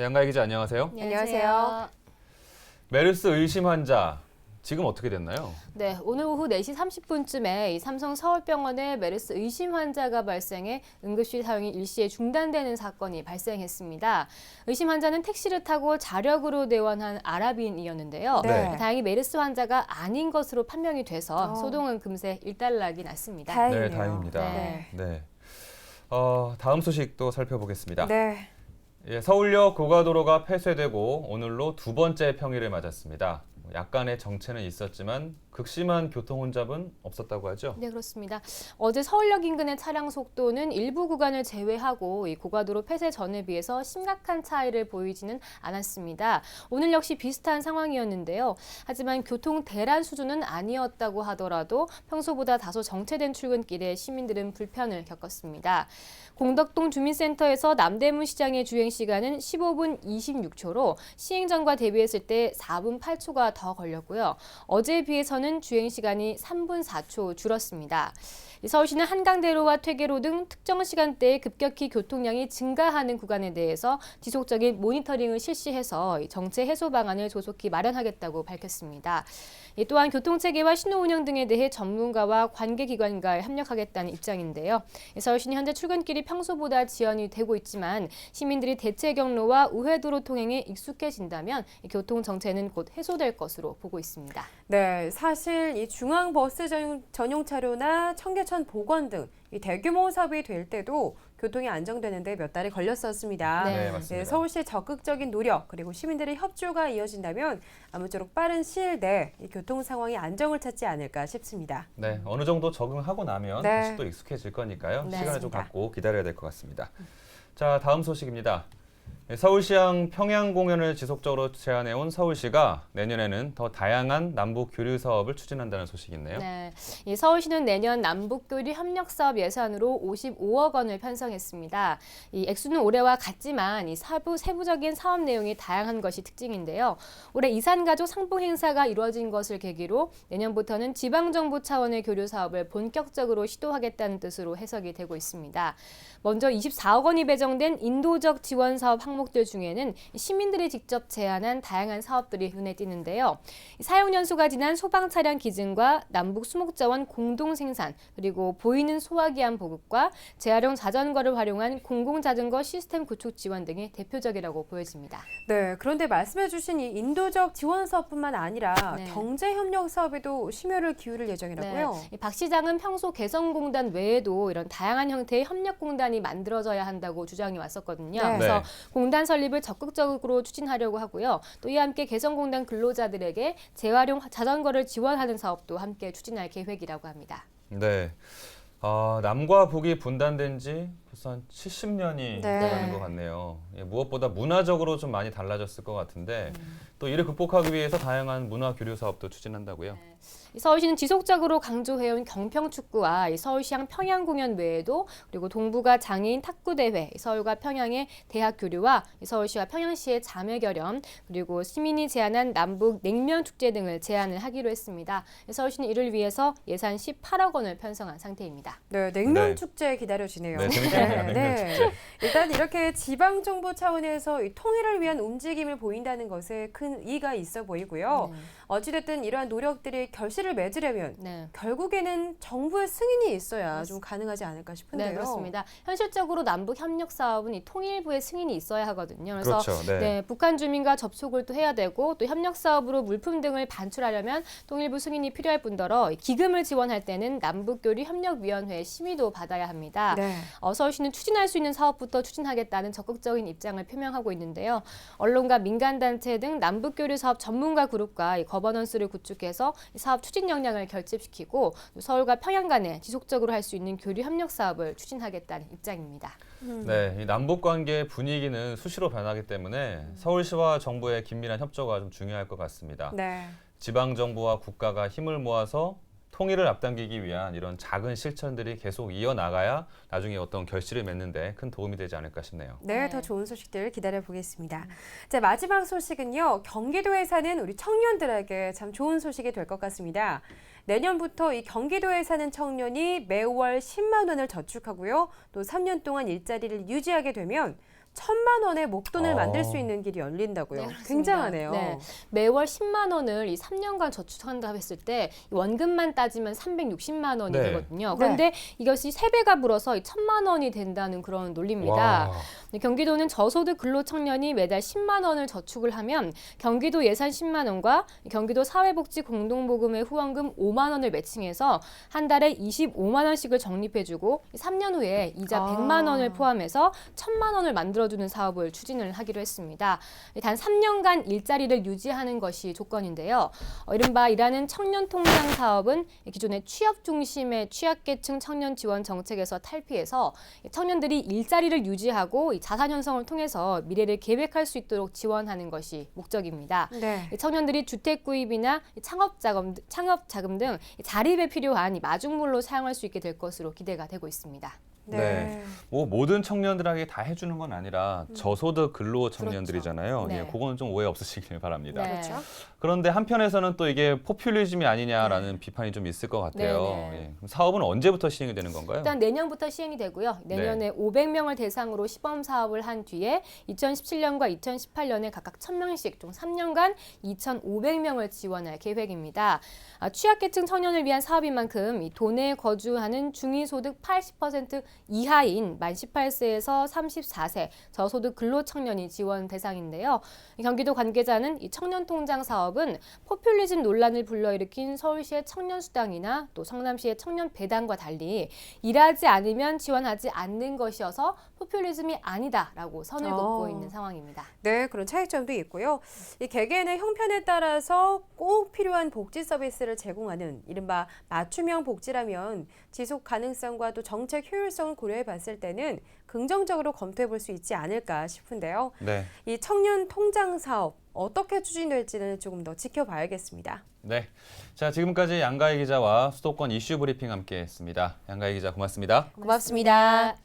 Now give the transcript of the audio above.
네, 양가희 기자 안녕하세요. 안녕하세요. 메르스 의심 환자 지금 어떻게 됐나요? 네, 오늘 오후 4시 30분쯤에 삼성 서울병원에 메르스 의심 환자가 발생해 응급실 사용이 일시에 중단되는 사건이 발생했습니다. 의심 환자는 택시를 타고 자력으로 내원한 아랍인이었는데요. 네. 다행히 메르스 환자가 아닌 것으로 판명이 돼서 소동은 금세 일단락이 났습니다. 다행이네요. 네, 다행입니다. 네. 네. 다음 소식도 살펴보겠습니다. 네. 예, 서울역 고가도로가 폐쇄되고 오늘로 두 번째 평일을 맞았습니다. 약간의 정체는 있었지만 극심한 교통 혼잡은 없었다고 하죠? 네, 그렇습니다. 어제 서울역 인근의 차량 속도는 일부 구간을 제외하고 이 고가도로 폐쇄 전에 비해서 심각한 차이를 보이지는 않았습니다. 오늘 역시 비슷한 상황이었는데요. 하지만 교통 대란 수준은 아니었다고 하더라도 평소보다 다소 정체된 출근길에 시민들은 불편을 겪었습니다. 공덕동 주민센터에서 남대문 시장의 주행 시간은 15분 26초로 시행 전과 대비했을 때 4분 8초가 더 걸렸고요. 어제에 비해서는 주행 시간이 3분 4초 줄었습니다. 서울시는 한강대로와 퇴계로 등 특정 시간대에 급격히 교통량이 증가하는 구간에 대해서 지속적인 모니터링을 실시해서 정체 해소 방안을 조속히 마련하겠다고 밝혔습니다. 또한 교통체계와 신호 운영 등에 대해 전문가와 관계기관과 협력하겠다는 입장인데요. 서울시는 현재 출근길이 평소보다 지연이 되고 있지만 시민들이 대체 경로와 우회도로 통행에 익숙해진다면 교통 정체는 곧 해소될 것으로 보고 있습니다. 네, 사실 이 중앙버스 전용 차로나 청계천 복원 등 이 대규모 사업이 될 때도 교통이 안정되는데 몇 달이 걸렸었습니다. 네, 맞습니다. 서울시의 적극적인 노력 그리고 시민들의 협조가 이어진다면 아무쪼록 빠른 시일 내에 이 교통 상황이 안정을 찾지 않을까 싶습니다. 네, 어느 정도 적응하고 나면 네. 다시 또 익숙해질 거니까요. 네. 시간을 좀 맞습니다. 갖고 기다려야 될 것 같습니다. 자, 다음 소식입니다. 서울시향 평양 공연을 지속적으로 제안해온 서울시가 내년에는 더 다양한 남북 교류 사업을 추진한다는 소식이 있네요. 네, 이 서울시는 내년 남북교류 협력사업 예산으로 55억 원을 편성했습니다. 이 액수는 올해와 같지만 이 세부적인 사업 내용이 다양한 것이 특징인데요. 올해 이산가족 상봉 행사가 이루어진 것을 계기로 내년부터는 지방정부 차원의 교류 사업을 본격적으로 시도하겠다는 뜻으로 해석이 되고 있습니다. 먼저 24억 원이 배정된 인도적 지원 사업 항목들 중에는 시민들이 직접 제안한 다양한 사업들이 눈에 띄는데요. 사용 연수가 지난 소방 차량 기증과 남북 수목자원 공동 생산, 그리고 보이는 소화기한 보급과 재활용 자전거를 활용한 공공자전거 시스템 구축 지원 등이 대표적이라고 보여집니다. 네, 그런데 말씀해주신 이 인도적 지원 사업뿐만 아니라 네. 경제협력 사업에도 심혈을 기울일 예정이라고요. 네, 박 시장은 평소 개성공단 외에도 이런 다양한 형태의 협력공단이 만들어져야 한다고 주장이 왔었거든요. 네. 그래서 네. 공단 설립을 적극적으로 추진하려고 하고요. 또 이와 함께 개성공단 근로자들에게 재활용 자전거를 지원하는 사업도 함께 추진할 계획이라고 합니다. 네. 남과 북이 분단된 지 벌써 한 70년이 네. 되는 것 같네요. 예, 무엇보다 문화적으로 좀 많이 달라졌을 것 같은데 또 이를 극복하기 위해서 다양한 문화 교류 사업도 추진한다고요. 이 서울시는 지속적으로 강조해온 경평축구와 이 서울시향 평양공연 외에도 그리고 동북아 장애인 탁구대회, 서울과 평양의 대학 교류와 이 서울시와 평양시의 자매결연, 그리고 시민이 제안한 남북 냉면축제 등을 제안을 하기로 했습니다. 서울시는 이를 위해서 예산 18억 원을 편성한 상태입니다. 네, 냉면 네. 축제 기다려지네요. 네, 재밌겠네요. 냉면 축제. 일단 이렇게 지방정부 차원에서 이 통일을 위한 움직임을 보인다는 것에 큰 이의가 있어 보이고요. 어찌됐든 이러한 노력들이 결실을 맺으려면 네. 결국에는 정부의 승인이 있어야 좀 가능하지 않을까 싶은데요. 네, 그렇습니다. 현실적으로 남북 협력 사업은 이 통일부의 승인이 있어야 하거든요. 그래서 그렇죠. 네. 북한 주민과 접촉을 또 해야 되고 또 협력 사업으로 물품 등을 반출하려면 통일부 승인이 필요할 뿐더러 기금을 지원할 때는 남북교류 협력위원회의 심의도 받아야 합니다. 네. 서울시는 추진할 수 있는 사업부터 추진하겠다는 적극적인 입장을 표명하고 있는데요. 언론과 민간단체 등 남북교류 사업 전문가 그룹과 이 거버넌스를 구축해서 이 사업 추진 역량을 결집시키고 서울과 평양 간에 지속적으로 할 수 있는 교류 협력 사업을 추진하겠다는 입장입니다. 네, 이 남북 관계의 분위기는 수시로 변하기 때문에 서울시와 정부의 긴밀한 협조가 좀 중요할 것 같습니다. 네. 지방 정부와 국가가 힘을 모아서 통일을 앞당기기 위한 이런 작은 실천들이 계속 이어나가야 나중에 어떤 결실을 맺는데 큰 도움이 되지 않을까 싶네요. 네, 더 좋은 소식들 기다려 보겠습니다. 자, 마지막 소식은요. 경기도에 사는 우리 청년들에게 참 좋은 소식이 될 것 같습니다. 내년부터 이 경기도에 사는 청년이 매월 10만 원을 저축하고요. 또 3년 동안 일자리를 유지하게 되면 1,000만 원의 목돈을 어. 만들 수 있는 길이 열린다고요. 네, 그렇습니다. 굉장하네요. 네. 매월 10만 원을 이 3년간 저축한다 했을 때 원금만 따지면 360만 원이 네. 되거든요. 그런데 이것이 3배가 불어서 1,000만 원이 된다는 그런 논리입니다. 와. 경기도는 저소득 근로청년이 매달 10만 원을 저축을 하면 경기도 예산 10만 원과 경기도 사회복지공동모금의 후원금 5만 원을 매칭해서 한 달에 25만 원씩을 적립해주고 3년 후에 이자 100만 원을 포함해서 1,000만 원을 만들어주는 사업을 추진을 하기로 했습니다. 단 3년간 일자리를 유지하는 것이 조건인데요. 이른바 일하는 청년 통장 사업은 기존의 취업 중심의 취약계층 청년 지원 정책에서 탈피해서 청년들이 일자리를 유지하고 자산 형성을 통해서 미래를 계획할 수 있도록 지원하는 것이 목적입니다. 네. 청년들이 주택 구입이나 창업 자금 등 자립에 필요한 마중물로 사용할 수 있게 될 것으로 기대가 되고 있습니다. 네. 뭐 모든 청년들에게 다 해주는 건 아니라 저소득 근로 청년들이잖아요. 그렇죠. 예, 네. 그거는 좀 오해 없으시길 바랍니다. 네. 그렇죠. 그런데 한편에서는 또 이게 포퓰리즘이 아니냐라는 비판이 좀 있을 것 같아요. 네, 네. 예, 그럼 사업은 언제부터 시행이 되는 건가요? 일단 내년부터 시행이 되고요. 내년에 500명을 대상으로 시범 사업을 한 뒤에 2017년과 2018년에 각각 1,000명씩 총 3년간 2,500명을 지원할 계획입니다. 취약계층 청년을 위한 사업인 만큼 이 도내에 거주하는 중위소득 80% 이하인 만 18세에서 34세 저소득 근로청년이 지원 대상인데요. 경기도 관계자는 이 청년통장 사업은 포퓰리즘 논란을 불러일으킨 서울시의 청년수당이나 또 성남시의 청년배당과 달리 일하지 않으면 지원하지 않는 것이어서 포퓰리즘이 아니다라고 선을 긋고 있는 상황입니다. 네, 그런 차이점도 있고요. 이 개개인의 형편에 따라서 꼭 필요한 복지 서비스를 제공하는 이른바 맞춤형 복지라면 지속 가능성과 또 정책 효율성을 고려해 봤을 때는 긍정적으로 검토해 볼 수 있지 않을까 싶은데요. 네. 이 청년 통장 사업 어떻게 추진될지는 조금 더 지켜봐야겠습니다. 네. 자, 지금까지 양가희 기자와 수도권 이슈 브리핑 함께했습니다. 양가희 기자 고맙습니다. 고맙습니다.